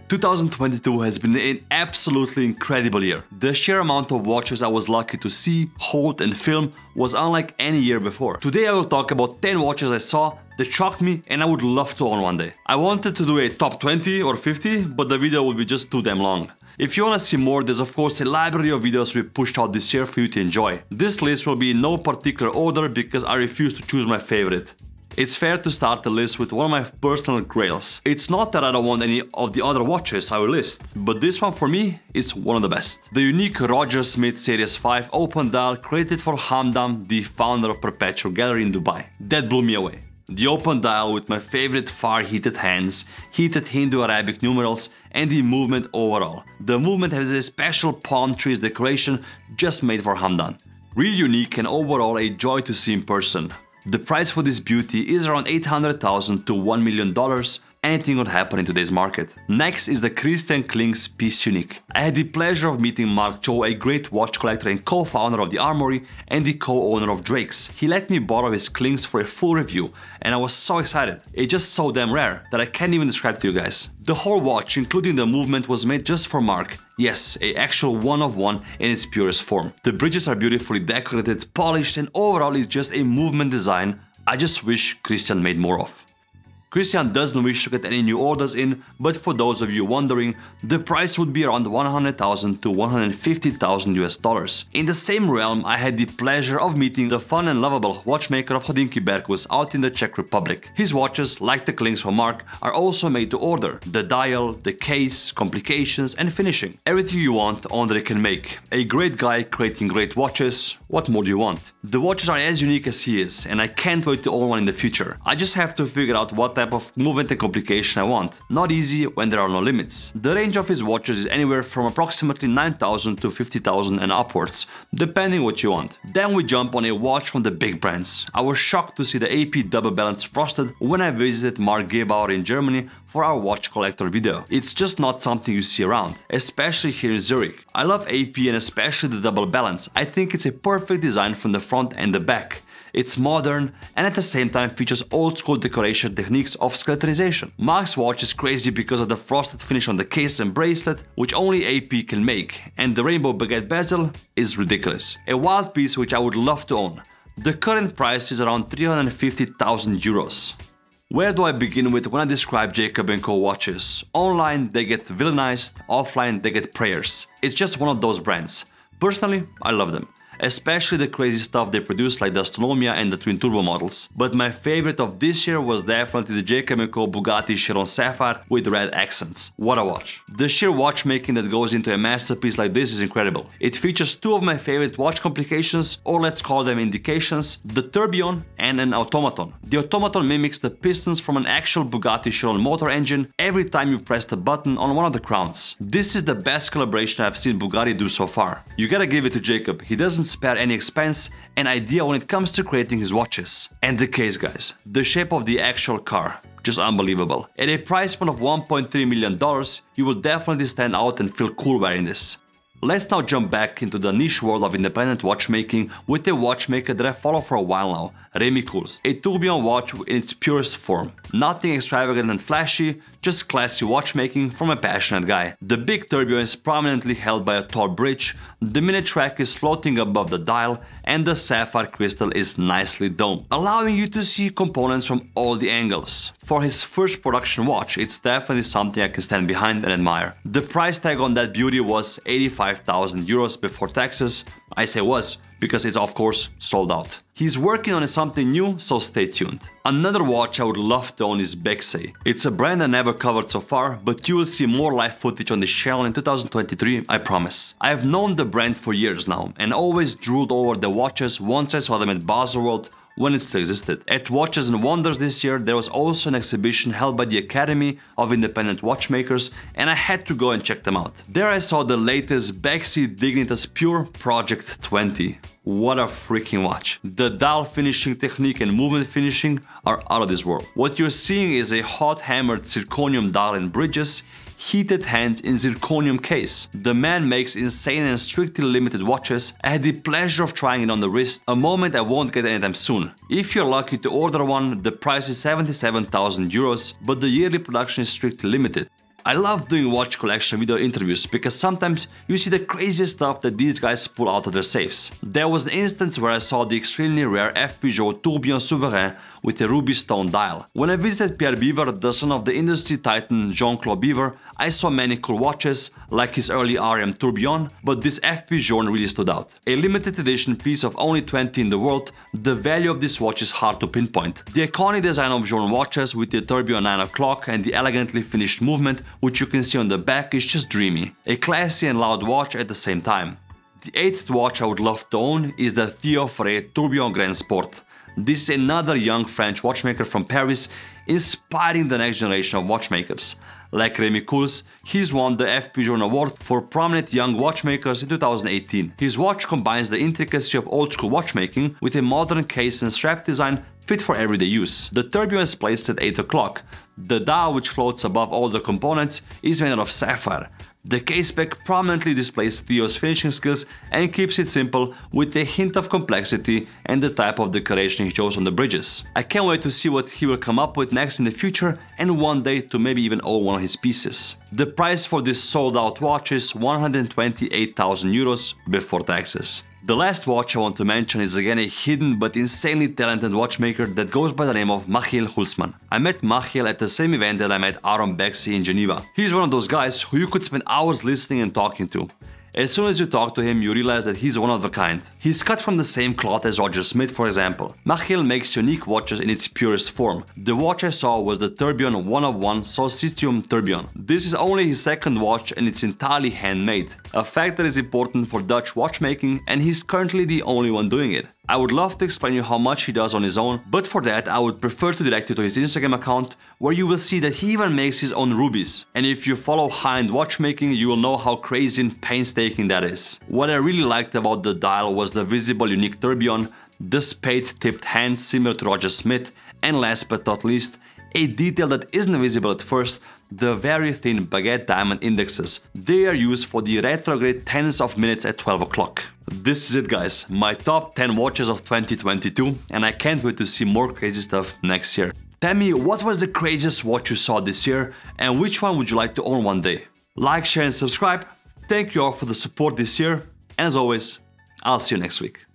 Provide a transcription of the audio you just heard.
2022 has been an absolutely incredible year. The sheer amount of watches I was lucky to see, hold and film was unlike any year before. Today I will talk about 10 watches I saw that shocked me and I would love to own one day. I wanted to do a top 20 or 50, but the video would be just too damn long. If you wanna see more, there's of course a library of videos we pushed out this year for you to enjoy. This list will be in no particular order because I refuse to choose my favorite. It's fair to start the list with one of my personal grails. It's not that I don't want any of the other watches I will list, but this one for me is one of the best. The unique Roger Smith Series 5 open dial created for Hamdan, the founder of Perpetual Gallery in Dubai. That blew me away. The open dial with my favorite far heated hands, heated Hindu-Arabic numerals and the movement overall. The movement has a special palm trees decoration just made for Hamdan. Really unique and overall a joy to see in person. The price for this beauty is around $800,000 to $1 million. Anything would happen in today's market. Next is the Christian Klings Piece Unique. I had the pleasure of meeting Mark Cho, a great watch collector and co-founder of the Armory and the co-owner of Drake's. He let me borrow his Klings for a full review and I was so excited. It's just so damn rare that I can't even describe it to you guys. The whole watch, including the movement, was made just for Mark. Yes, a actual one-of-one in its purest form. The bridges are beautifully decorated, polished and overall it's just a movement design I just wish Christian made more of. Christian doesn't wish to get any new orders in, but for those of you wondering, the price would be around $100,000 to $150,000 US. In the same realm, I had the pleasure of meeting the fun and lovable watchmaker of Hodinky Berkus out in the Czech Republic. His watches, like the Klings from Mark, are also made to order. The dial, the case, complications and finishing. Everything you want, Andre can make. A great guy creating great watches. What more do you want? The watches are as unique as he is, and I can't wait to own one in the future. I just have to figure out what type of movement and complication I want. Not easy when there are no limits. The range of his watches is anywhere from approximately $9,000 to $50,000 and upwards, depending what you want. Then we jump on a watch from the big brands. I was shocked to see the AP Double Balance Frosted when I visited Mark Gebauer in Germany for our watch collector video. It's just not something you see around, especially here in Zurich. I love AP and especially the Double Balance. I think it's a perfect design from the front and the back. It's modern and at the same time features old school decoration techniques of skeletonization. Mark's watch is crazy because of the frosted finish on the case and bracelet, which only AP can make, and the rainbow baguette bezel is ridiculous. A wild piece which I would love to own. The current price is around 350,000 euros. Where do I begin with when I describe Jacob&Co watches? Online they get villainized, offline they get prayers. It's just one of those brands. Personally, I love them. Especially the crazy stuff they produce like the Astronomia and the Twin Turbo models. But my favorite of this year was definitely the Jacob&Co Bugatti Chiron Sapphire with red accents. What a watch. The sheer watchmaking that goes into a masterpiece like this is incredible. It features two of my favorite watch complications, or let's call them indications, the tourbillon and an automaton. The automaton mimics the pistons from an actual Bugatti Chiron motor engine every time you press the button on one of the crowns. This is the best collaboration I've seen Bugatti do so far. You gotta give it to Jacob, he doesn't spare any expense and idea when it comes to creating his watches. And the case, guys, the shape of the actual car, just unbelievable. At a price point of $1.3 million, you will definitely stand out and feel cool wearing this. Let's now jump back into the niche world of independent watchmaking with a watchmaker that I follow for a while now, Remy, a tourbillon watch in its purest form. Nothing extravagant and flashy, just classy watchmaking from a passionate guy. The big tourbillon is prominently held by a tall bridge, the minute track is floating above the dial, and the sapphire crystal is nicely domed, allowing you to see components from all the angles. For his first production watch, it's definitely something I can stand behind and admire. The price tag on that beauty was 85,000 euros before taxes. I say was, because it's of course sold out. He's working on something new, so stay tuned. Another watch I would love to own is Bexei. It's a brand I never covered so far, but you will see more live footage on this channel in 2023, I promise. I have known the brand for years now and always drooled over the watches once I saw them at Baselworld when it still existed. At Watches and Wonders this year, there was also an exhibition held by the Academy of Independent Watchmakers and I had to go and check them out. There I saw the latest Bexei Dignitas Pure Project 20. What a freaking watch. The dial finishing technique and movement finishing are out of this world. What you're seeing is a hot hammered zirconium dial and bridges, heated hands in zirconium case. The man makes insane and strictly limited watches. I had the pleasure of trying it on the wrist, a moment I won't get anytime soon. If you're lucky to order one, the price is 77,000 euros, but the yearly production is strictly limited. I love doing watch collection video interviews because sometimes you see the craziest stuff that these guys pull out of their safes. There was an instance where I saw the extremely rare F. Piguet Tourbillon Souverain with a ruby stone dial. When I visited Pierre Biver, the son of the industry titan Jean-Claude Biver, I saw many cool watches, like his early RM Tourbillon, but this FP Journe really stood out. A limited edition piece of only 20 in the world, the value of this watch is hard to pinpoint. The iconic design of Journe watches with the Tourbillon 9 o'clock and the elegantly finished movement, which you can see on the back, is just dreamy. A classy and loud watch at the same time. The 8th watch I would love to own is the Theo Auffret Tourbillon Grand Sport. This is another young French watchmaker from Paris, inspiring the next generation of watchmakers. Like Remy, he's won the FP Journe Award for Prominent Young Watchmakers in 2018. His watch combines the intricacy of old-school watchmaking with a modern case and strap design fit for everyday use. The tourbillon is placed at 8 o'clock. The dial, which floats above all the components, is made out of sapphire. The case back prominently displays Theo's finishing skills and keeps it simple with a hint of complexity and the type of decoration he chose on the bridges. I can't wait to see what he will come up with next in the future and one day to maybe even own one of his pieces. The price for this sold out watch is 128,000 euros before taxes. The last watch I want to mention is again a hidden but insanely talented watchmaker that goes by the name of Hulsman. I met Michiel at the same event that I met Aaron Bexei in Geneva. He's one of those guys who you could spend hours listening and talking to. As soon as you talk to him, you realize that he's one of a kind. He's cut from the same cloth as Roger Smith, for example. Michiel makes unique watches in its purest form. The watch I saw was the Tourbillon 101 Solstitium Tourbillon. This is only his second watch and it's entirely handmade, a fact that is important for Dutch watchmaking, and he's currently the only one doing it. I would love to explain you how much he does on his own, but for that I would prefer to direct you to his Instagram account, where you will see that he even makes his own Rubis. And if you follow high-end watchmaking, you will know how crazy and painstaking that is. What I really liked about the dial was the visible unique tourbillon, the spade-tipped hands similar to Roger Smith, and last but not least, a detail that isn't visible at first, the very thin Piguet diamond indexes. They are used for the retrograde tens of minutes at 12 o'clock. This is it, guys, my top 10 watches of 2022, and I can't wait to see more crazy stuff next year. Tell me, what was the craziest watch you saw this year, and which one would you like to own one day? Like, share and subscribe. Thank you all for the support this year, and as always, I'll see you next week.